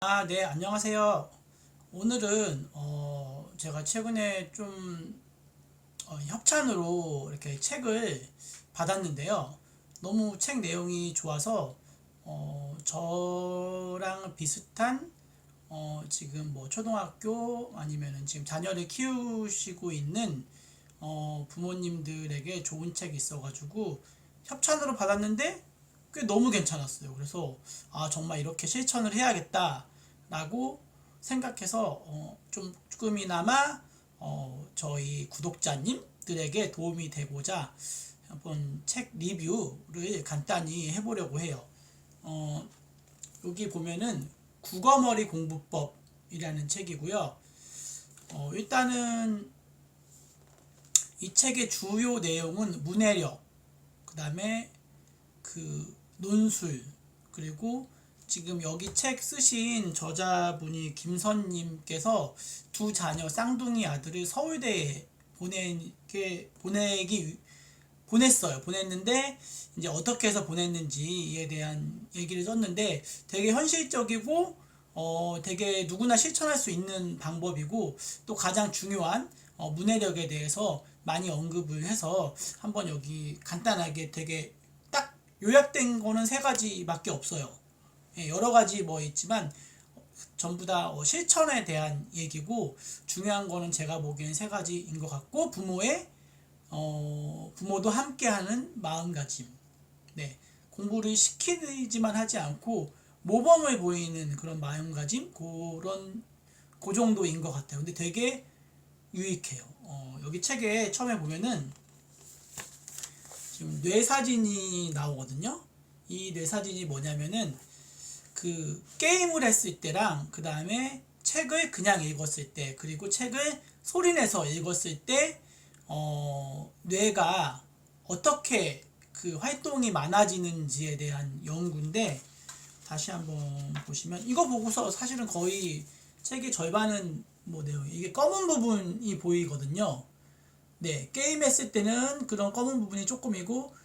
네, 안녕하세요. 오늘은 제가 최근에 좀 협찬으로 이렇게 책을 받았는데요. 너무 책 내용이 좋아서 저랑 비슷한 지금 뭐 초등학교 아니면은 지금 자녀를 키우시고 있는 부모님들에게 좋은 책이 있어가지고 협찬으로 받았는데 꽤 너무 괜찮았어요. 그래서 정말 이렇게 실천을 해야겠다라고 생각해서 좀 조금이나마 저희 구독자님들에게 도움이 되고자 한번 책 리뷰를 간단히 해보려고 해요. 어, 여기 보면은 국어머리 공부법이라는 책이고요. 일단은 이 책의 주요 내용은 문해력, 그 다음에 그 논술, 그리고 지금 여기 책 쓰신 저자분이 김선님께서 두 자녀 쌍둥이 아들을 서울대에 보냈어요. 보냈는데 이제 어떻게 해서 보냈는지에 대한 얘기를 썼는데 되게 현실적이고 되게 누구나 실천할 수 있는 방법이고 또 가장 중요한 문해력에 대해서 많이 언급을 해서 한번 여기 간단하게 되게 딱 요약된 거는 세 가지밖에 없어요. 예, 여러 가지 뭐 있지만 전부 다 실천에 대한 얘기고 중요한 거는 제가 보기엔 세 가지인 것 같고 부모도 함께하는 마음가짐. 네, 공부를 시키지만 하지 않고 모범을 보이는 그런 마음가짐 그런 그 정도인 것 같아요. 근데 되게 유익해요. 여기 책에 처음에 보면은 지금 뇌사진이 나오거든요. 이 뇌사진이 뭐냐면은 그 게임을 했을 때랑 그 다음에 책을 그냥 읽었을 때 그리고 책을 소리내서 읽었을 때 뇌가 어떻게 그 활동이 많아지는지에 대한 연구인데 다시 한번 보시면 이거 보고서 사실은 거의 책의 절반은 뭐 내용 이게 검은 부분이 보이거든요. 네, 게임 했을 때는 그런 검은 부분이 조금이고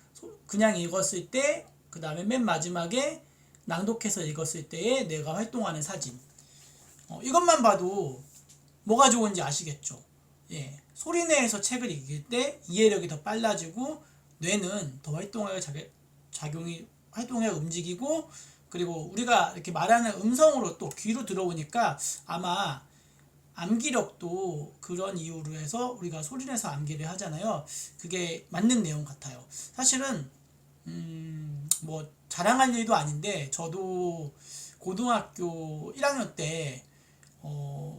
그냥 읽었을 때 그 다음에 맨 마지막에 낭독해서 읽었을 때에 내가 활동하는 사진. 이것만 봐도 뭐가 좋은지 아시겠죠? 예, 소리내에서 책을 읽을 때 이해력이 더 빨라지고 뇌는 더 활동해 움직이고 그리고 우리가 이렇게 말하는 음성으로 또 귀로 들어오니까 아마 암기력도 그런 이유로 해서 우리가 소리내서 암기를 하잖아요. 그게 맞는 내용 같아요. 사실은 뭐 자랑할 일도 아닌데 저도 고등학교 1학년 때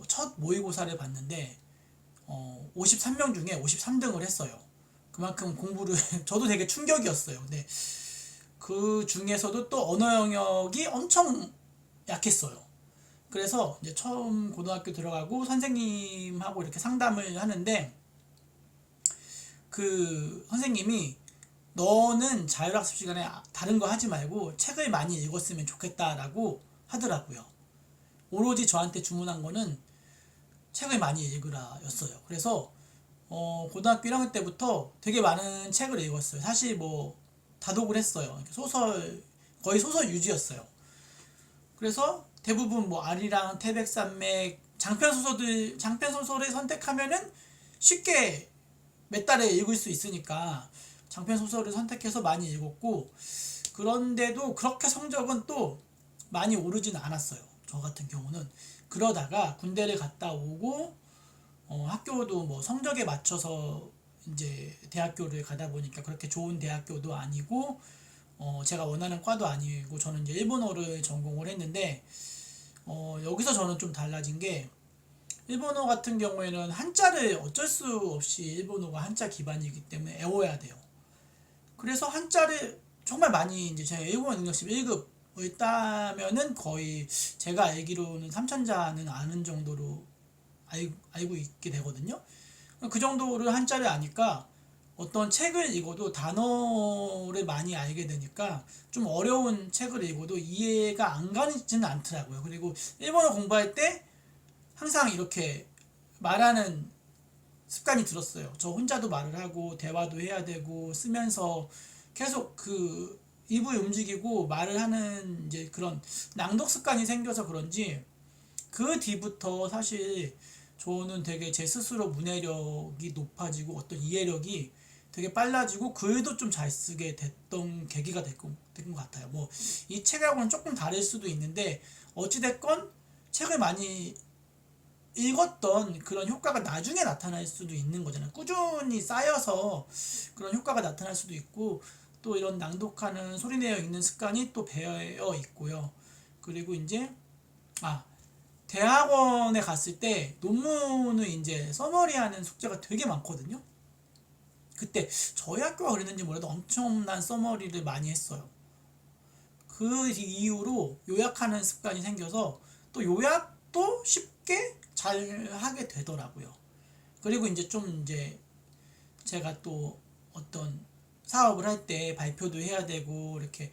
첫 모의고사를 봤는데 53명 중에 53등을 했어요. 그만큼 공부를 저도 되게 충격이었어요. 근데 그 중에서도 또 언어 영역이 엄청 약했어요. 그래서 이제 처음 고등학교 들어가고 선생님하고 이렇게 상담을 하는데 그 선생님이 너는 자율학습 시간에 다른 거 하지 말고 책을 많이 읽었으면 좋겠다라고 하더라고요. 오로지 저한테 주문한 거는 책을 많이 읽으라 였어요. 그래서 고등학교 1학년 때부터 되게 많은 책을 읽었어요. 사실 뭐 다독을 했어요. 소설 거의 소설 유지였어요. 그래서 대부분 뭐 아리랑 태백산맥 장편 소설을 선택하면은 쉽게 몇 달에 읽을 수 있으니까 장편 소설을 선택해서 많이 읽었고 그런데도 그렇게 성적은 또 많이 오르지는 않았어요. 저 같은 경우는 그러다가 군대를 갔다 오고 학교도 뭐 성적에 맞춰서 이제 대학교를 가다 보니까 그렇게 좋은 대학교도 아니고 제가 원하는 과도 아니고 저는 이제 일본어를 전공을 했는데 여기서 저는 좀 달라진 게 일본어 같은 경우에는 한자를 어쩔 수 없이 일본어가 한자 기반이기 때문에 외워야 돼요. 그래서 한자를 정말 많이 이제 제가 일본어 능력시 1급을 따면은 거의 제가 알기로는 3천자는 아는 정도로 알고 있게 되거든요. 그 정도를 한자를 아니까 어떤 책을 읽어도 단어를 많이 알게 되니까 좀 어려운 책을 읽어도 이해가 안 가지는 않더라고요. 그리고 일본어 공부할 때 항상 이렇게 말하는 습관이 들었어요. 저 혼자도 말을 하고 대화도 해야 되고 쓰면서 계속 그 입을 움직이고 말을 하는 이제 그런 낭독 습관이 생겨서 그런지 그 뒤부터 사실 저는 되게 제 스스로 문해력이 높아지고 어떤 이해력이 되게 빨라지고 글도 좀 잘 쓰게 됐던 계기가 된것 같아요. 뭐 이 책하고는 조금 다를 수도 있는데 어찌됐건 책을 많이 읽었던 그런 효과가 나중에 나타날 수도 있는 거잖아요. 꾸준히 쌓여서 그런 효과가 나타날 수도 있고 또 이런 낭독하는 소리내어 읽는 습관이 또 배어 있고요. 그리고 이제 대학원에 갔을 때 논문을 이제 서머리하는 숙제가 되게 많거든요. 그때 저희 학교가 그랬는지 몰라도 엄청난 서머리를 많이 했어요. 그 이후로 요약하는 습관이 생겨서 또 요약도 쉽게 잘 하게 되더라고요. 그리고 이제 좀 이제 제가 또 어떤 사업을 할 때 발표도 해야 되고 이렇게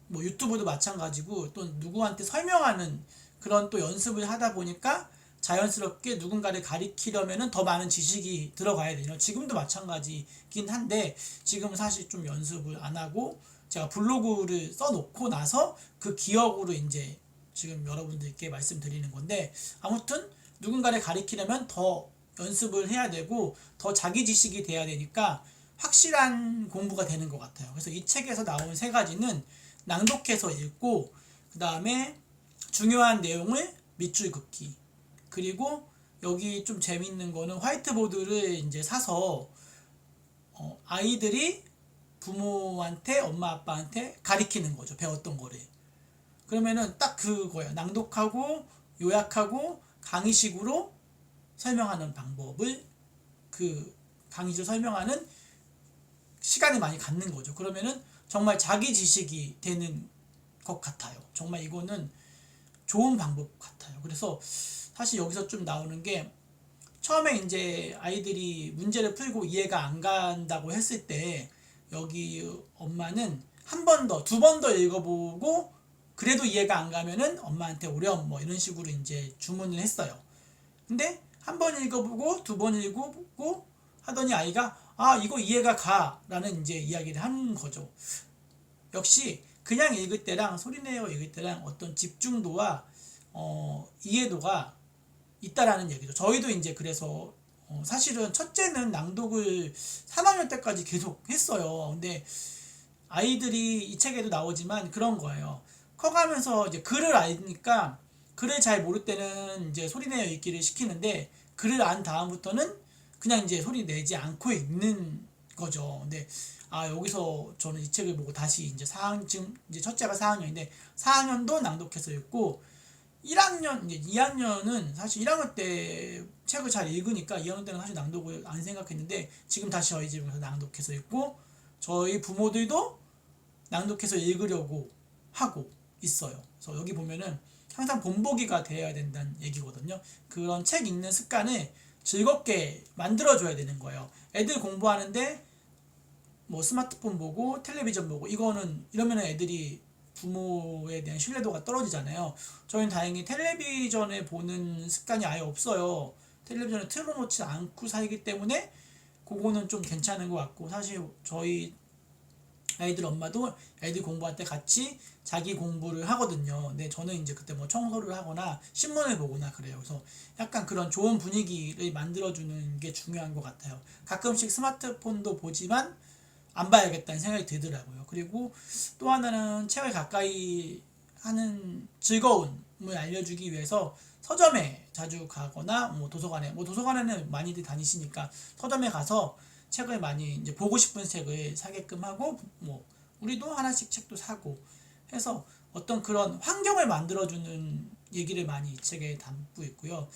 뭐 유튜브도 마찬가지고 또 누구한테 설명하는 그런 또 연습을 하다 보니까 자연스럽게 누군가를 가리키려면은 더 많은 지식이 들어가야 돼요. 지금도 마찬가지긴 한데 지금은 사실 좀 연습을 안 하고 제가 블로그를 써놓고 나서 그 기억으로 이제 지금 여러분들께 말씀드리는 건데 아무튼 누군가를 가리키려면 더 연습을 해야 되고 더 자기 지식이 돼야 되니까 확실한 공부가 되는 것 같아요. 그래서 이 책에서 나온 세 가지는 낭독해서 읽고 그 다음에 중요한 내용을 밑줄 긋기 그리고 여기 좀 재밌는 거는 화이트보드를 이제 사서 아이들이 부모한테 엄마 아빠한테 가리키는 거죠. 배웠던 거를. 그러면은 딱 그거예요. 낭독하고 요약하고 강의식으로 설명하는 방법을 그 강의를 설명하는 시간을 많이 갖는 거죠. 그러면은 정말 자기 지식이 되는 것 같아요. 정말 이거는 좋은 방법 같아요. 그래서 사실 여기서 좀 나오는 게 처음에 이제 아이들이 문제를 풀고 이해가 안 간다고 했을 때 여기 엄마는 한 번 더, 두 번 더 읽어보고 그래도 이해가 안 가면은 엄마한테 오렴 뭐 이런 식으로 이제 주문을 했어요. 근데 한 번 읽어보고 두 번 읽어보고 하더니 아이가 이거 이해가 가 라는 이제 이야기를 하는 거죠. 역시 그냥 읽을 때랑 소리내어 읽을 때랑 어떤 집중도와 이해도가 있다라는 얘기죠. 저희도 이제 그래서 사실은 첫째는 낭독을 3학년 때까지 계속 했어요. 근데 아이들이 이 책에도 나오지만 그런 거예요. 커가면서 이제 글을 알니까 글을 잘 모를 때는 이제 소리내어 읽기를 시키는데 글을 안 다음부터는 그냥 이제 소리 내지 않고 읽는 거죠. 근데 여기서 저는 이 책을 보고 다시 이제 지금 이제 첫째가 4학년인데 4학년도 낭독해서 읽고 1학년 이제 2학년은 사실 1학년 때 책을 잘 읽으니까 2학년 때는 사실 낭독을 안 생각했는데 지금 다시 저희 집에서 낭독해서 읽고 저희 부모들도 낭독해서 읽으려고 하고 있어요. 그래서 여기 보면은 항상 본보기가 되어야 된다는 얘기거든요. 그런 책 읽는 습관을 즐겁게 만들어줘야 되는 거예요. 애들 공부하는데 뭐 스마트폰 보고 텔레비전 보고 이러면 애들이 부모에 대한 신뢰도가 떨어지잖아요. 저희는 다행히 텔레비전에 보는 습관이 아예 없어요. 텔레비전을 틀어놓지 않고 살기 때문에 그거는 좀 괜찮은 것 같고 사실 저희 아이들 엄마도 애들 공부할 때 같이 자기 공부를 하거든요. 근데 저는 이제 그때 뭐 청소를 하거나 신문을 보거나 그래요. 그래서 약간 그런 좋은 분위기를 만들어주는 게 중요한 것 같아요. 가끔씩 스마트폰도 보지만 안 봐야겠다는 생각이 들더라고요. 그리고 또 하나는 책을 가까이 하는 즐거움을 알려주기 위해서 서점에 자주 가거나 도서관에는 많이들 다니시니까 서점에 가서 책을 많이 이제 보고 싶은 책을 사게끔 하고 우리도 하나씩 책도 사고 해서 어떤 그런 환경을 만들어주는 얘기를 많이 이 책에 담고 있고요.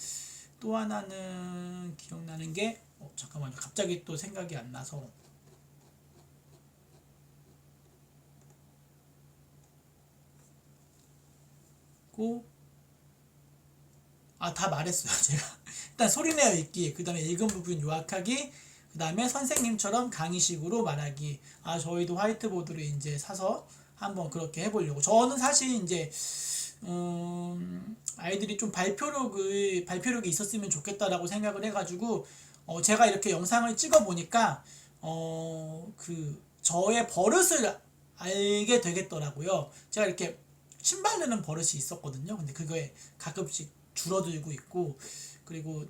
또 하나는 기억나는 게 잠깐만요. 갑자기 또 생각이 안 나서 다 말했어요. 제가 일단 소리내어 읽기, 그 다음에 읽은 부분 요약하기, 그 다음에 선생님처럼 강의식으로 말하기. 저희도 화이트보드를 이제 사서 한번 그렇게 해보려고. 저는 사실 이제 아이들이 좀 발표력이 있었으면 좋겠다라고 생각을 해가지고 제가 이렇게 영상을 찍어 보니까 저의 버릇을 알게 되겠더라고요. 제가 이렇게 침 바르는 버릇이 있었거든요. 근데 그거에 가끔씩 줄어들고 있고, 그리고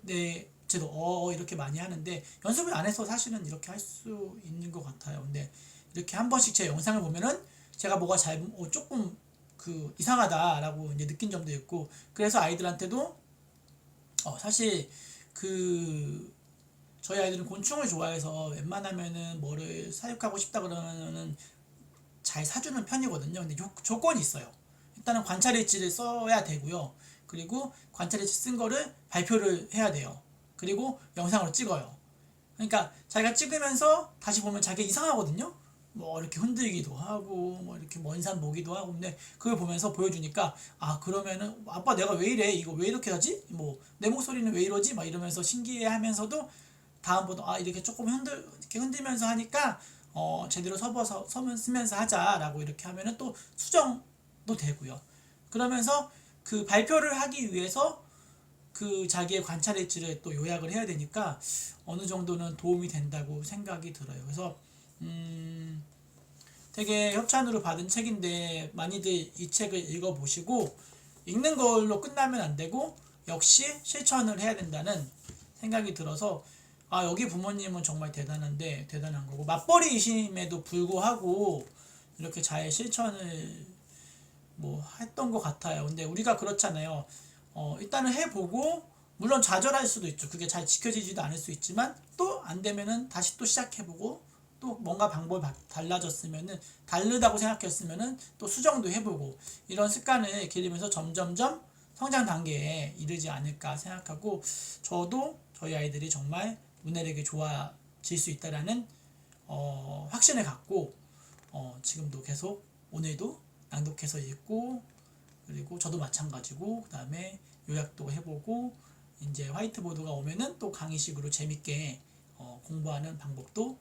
저도 이렇게 많이 하는데 연습을 안 해서 사실은 이렇게 할 수 있는 것 같아요. 근데 이렇게 한 번씩 제 영상을 보면은 제가 뭐가 조금 이상하다라고 이제 느낀 점도 있고, 그래서 아이들한테도 사실 저희 아이들은 곤충을 좋아해서 웬만하면은 뭐를 사육하고 싶다 그러면은 잘 사주는 편이거든요. 근데 조건이 있어요. 일단은 관찰일지를 써야 되고요. 그리고 관찰일지 쓴 거를 발표를 해야 돼요. 그리고 영상으로 찍어요. 그러니까 자기가 찍으면서 다시 보면 자기가 이상하거든요. 뭐 이렇게 흔들기도 하고 뭐 이렇게 먼 산 보기도 하고, 근데 그걸 보면서 보여주니까 그러면은 아빠 내가 왜 이래, 이거 왜 이렇게 하지, 뭐 내 목소리는 왜 이러지, 막 이러면서 신기해하면서도 다음부터 이렇게 조금 이렇게 흔들면서 하니까 제대로 쓰면서 하자라고 이렇게 하면은 또 수정도 되고요. 그러면서 그 발표를 하기 위해서 자기의 관찰 일지를 또 요약을 해야 되니까 어느 정도는 도움이 된다고 생각이 들어요. 그래서 되게 협찬으로 받은 책인데 많이들 이 책을 읽어보시고, 읽는 걸로 끝나면 안 되고 역시 실천을 해야 된다는 생각이 들어서, 여기 부모님은 정말 대단한 거고, 맞벌이이심에도 불구하고 이렇게 잘 실천을 뭐 했던 것 같아요. 근데 우리가 그렇잖아요. 일단은 해보고 물론 좌절할 수도 있죠. 그게 잘 지켜지지도 않을 수 있지만 또 안 되면은 다시 또 시작해보고, 또 뭔가 방법이 달라졌으면은, 다르다고 생각했으면은 또 수정도 해보고, 이런 습관을 기르면서 점점점 성장 단계에 이르지 않을까 생각하고, 저도 저희 아이들이 정말 문해력이 좋아질 수 있다라는 확신을 갖고 지금도 계속 오늘도 낭독해서 읽고, 그리고 저도 마찬가지고, 그 다음에 요약도 해보고, 이제 화이트보드가 오면은 또 강의식으로 재밌게 공부하는 방법도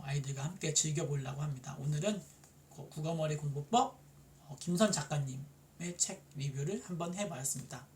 아이들과 함께 즐겨보려고 합니다. 오늘은 국어머리 공부법 김선 작가님의 책 리뷰를 한번 해봤습니다.